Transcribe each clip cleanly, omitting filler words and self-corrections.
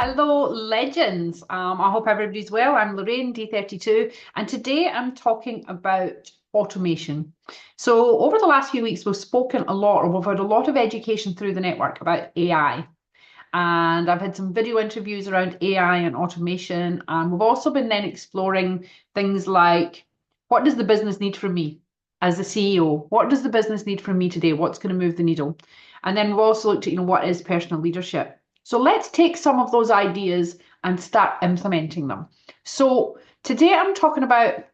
Hello, legends. I hope everybody's well. I'm Lorraine, D32, and today I'm talking about automation. So, over the last few weeks, we've spoken a lot, or we've had a lot of education through the network about AI. And I've had some video interviews around AI and automation. And we've also been then exploring things like what does the business need from me as the CEO? What does the business need from me today? What's going to move the needle? And then we've also looked at, what is personal leadership? So let's take some of those ideas and start implementing them. So today I'm talking about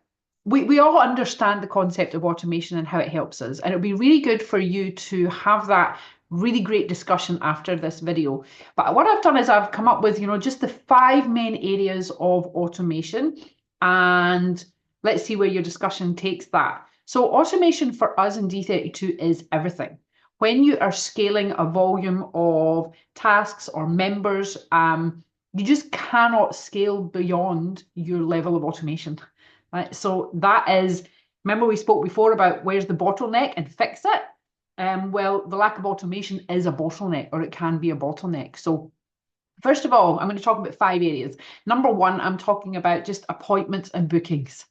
we all understand the concept of automation and how it helps us. And it'll be really good for you to have that really great discussion after this video. But what I've done is I've come up with, just the 5 main areas of automation. And let's see where your discussion takes that. So automation for us in D32 is everything. When you are scaling a volume of tasks or members, you just cannot scale beyond your level of automation. Right? So that is, remember we spoke before about where's the bottleneck and fix it. Well, the lack of automation is a bottleneck, or it can be a bottleneck. So first of all, I'm going to talk about 5 areas. Number one, I'm talking about just appointments and bookings.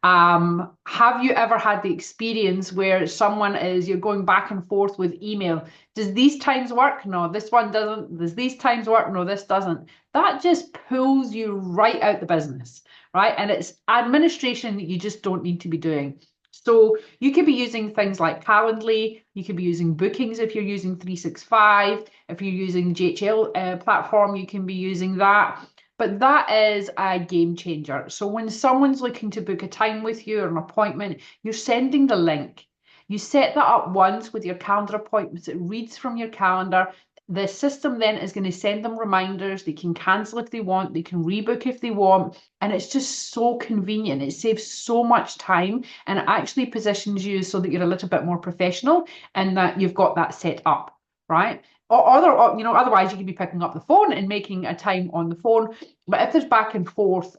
Have you ever had the experience where you're going back and forth with email? Does these times work? No, this one doesn't. Does these times work? No, this doesn't. That just pulls you right out the business, right? And it's administration that you just don't need to be doing. So you could be using things like Calendly, you could be using bookings if you're using 365, if you're using GHL platform, you can be using that. But that is a game changer. So when someone's looking to book a time with you or an appointment, you're sending the link. You set that up once with your calendar appointments. It reads from your calendar. The system then is going to send them reminders. They can cancel if they want. They can rebook if they want. And it's just so convenient. It saves so much time and it actually positions you so that you're a little bit more professional and that you've got that set up, right? Otherwise you could be picking up the phone and making a time on the phone. But if there's back and forth,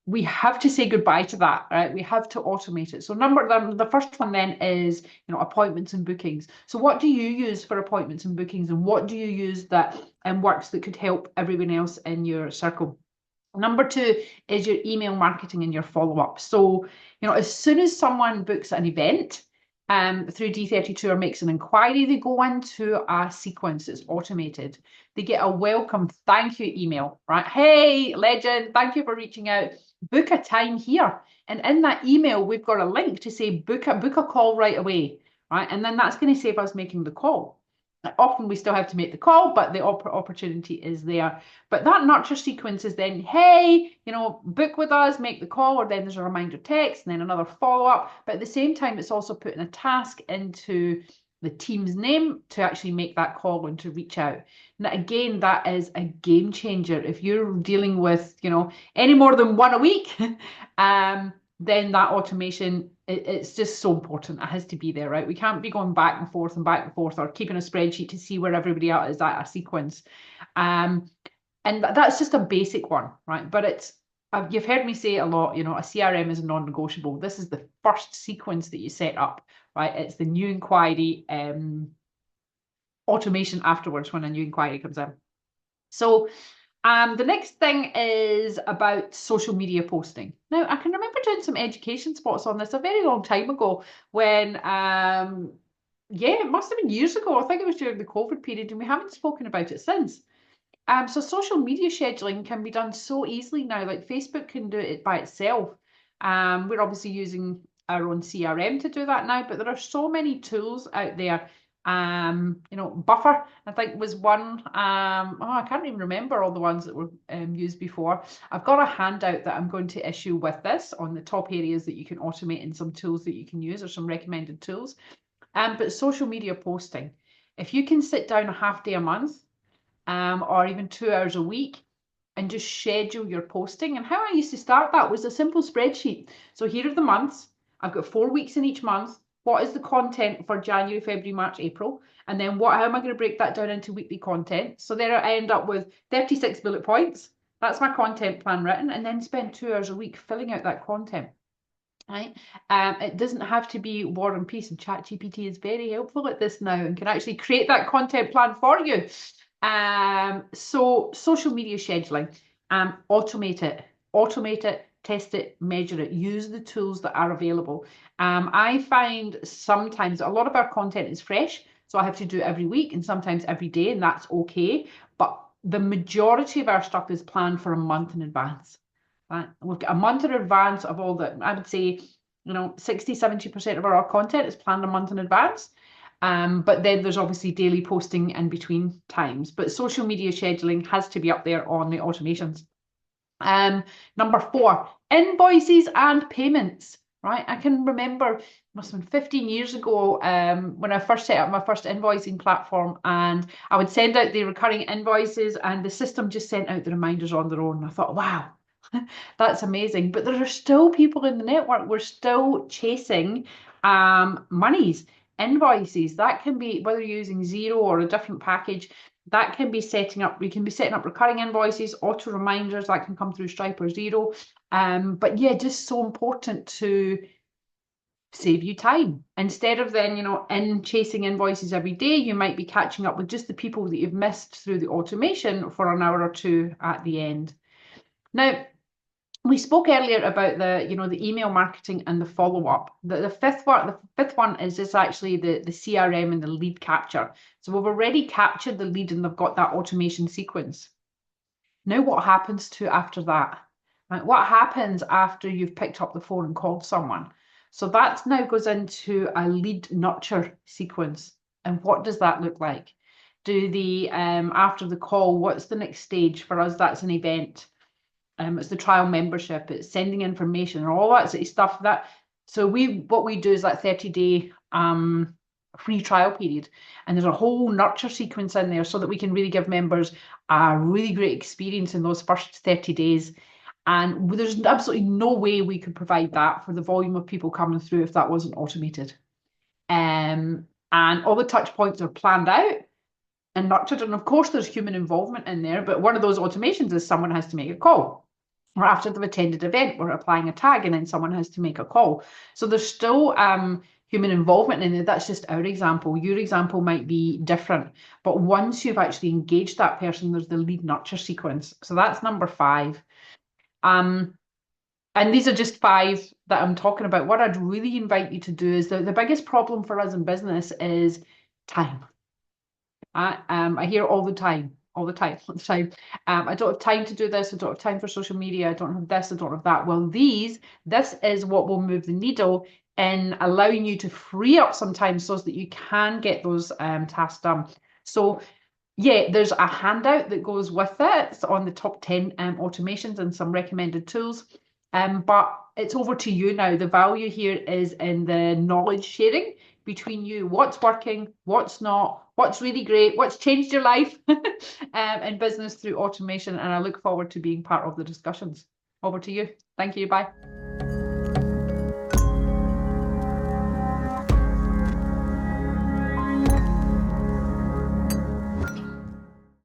we have to say goodbye to that, right? We have to automate it. So the first one then is, appointments and bookings. So what do you use for appointments and bookings, and what do you use that works that could help everyone else in your circle? Number two is your email marketing and your follow-up. So, as soon as someone books an event, through D32 or makes an inquiry, they go into a sequence that's automated. They get a welcome thank you email, right? Hey, legend, thank you for reaching out. Book a time here. And in that email, we've got a link to say book a call right away, right? And then that's going to save us making the call. Often we still have to make the call, but the opportunity is there. But that nurture sequence is then, hey, book with us, make the call, or then there's a reminder text and then another follow-up. But at the same time, it's also putting a task into the team's name to actually make that call and to reach out. Now, again, that is a game changer. If you're dealing with, any more than one a week, then that automation, it's just so important. It has to be there, right? We can't be going back and forth or keeping a spreadsheet to see where everybody else is at a sequence. And that's just a basic one, right? But you've heard me say it a lot, a CRM is non-negotiable. This is the first sequence that you set up, right? It's the new inquiry automation afterwards when a new inquiry comes in. So the next thing is about social media posting. Now, I can remember doing some education spots on this a very long time ago when, it must have been years ago. I think it was during the COVID period, and we haven't spoken about it since. So social media scheduling can be done so easily now. Like Facebook can do it by itself. We're obviously using our own CRM to do that now, but there are so many tools out there. Buffer, I think, was one. I can't even remember all the ones that were used before. I've got a handout that I'm going to issue with this on the top areas that you can automate and some tools that you can use or some recommended tools. But social media posting, if you can sit down a half day a month, or even 2 hours a week and just schedule your posting. And how I used to start that was a simple spreadsheet. So here are the months. I've got 4 weeks in each month. What is the content for January, February, March, April? And then how am I going to break that down into weekly content? So there I end up with 36 bullet points. That's my content plan written, and then spend 2 hours a week filling out that content. Right? It doesn't have to be War and Peace, and ChatGPT is very helpful at this now and can actually create that content plan for you. So social media scheduling, automate it, test it, measure it, use the tools that are available. I find sometimes a lot of our content is fresh, so I have to do it every week and sometimes every day, and that's okay. But the majority of our stuff is planned for a month in advance. Right? We've got a month in advance of all that. I would say, 60-70% of our content is planned a month in advance. But then there's obviously daily posting in between times. But social media scheduling has to be up there on the automations. Number 4, invoices and payments. Right, I can remember it must have been 15 years ago when I first set up my first invoicing platform, and I would send out the recurring invoices, and the system just sent out the reminders on their own. I thought, wow, that's amazing. But there are still people in the network. We're still chasing monies, invoices. That can be whether you're using Xero or a different package. That can be setting up. We can be setting up recurring invoices, auto reminders that can come through Stripe or Xero. But yeah, just so important to save you time. Instead of then, in chasing invoices every day, you might be catching up with just the people that you've missed through the automation for an hour or two at the end. Now, we spoke earlier about the email marketing and the follow-up. The fifth one is just actually the CRM and the lead capture. So we've already captured the lead and they've got that automation sequence. Now what happens to after that? Right? What happens after you've picked up the phone and called someone? So that now goes into a lead nurture sequence. And what does that look like? Do the after the call, what's the next stage? For us, that's an event. It's the trial membership, it's sending information, and all that sort of stuff. So what we do is that 30-day free trial period, and there's a whole nurture sequence in there so that we can really give members a really great experience in those first 30 days. And there's absolutely no way we could provide that for the volume of people coming through if that wasn't automated. And all the touch points are planned out and nurtured. And of course, there's human involvement in there, but one of those automations is someone has to make a call. Or after they've attended an event, we're applying a tag and then someone has to make a call. So there's still human involvement in it. That's just our example. Your example might be different. But once you've actually engaged that person, there's the lead nurture sequence. So that's number 5. And these are just 5 that I'm talking about. What I'd really invite you to do is the biggest problem for us in business is time. I hear all the time. All the time. I don't have time to do this. I don't have time for social media. I don't have this. I don't have that. Well, this is what will move the needle in allowing you to free up some time so that you can get those tasks done. So yeah, there's a handout that goes with it. It's on the top 10 automations and some recommended tools. But it's over to you now. The value here is in the knowledge sharing between you. What's working, what's not, what's really great, what's changed your life in business through automation. And I look forward to being part of the discussions. Over to you. Thank you. Bye.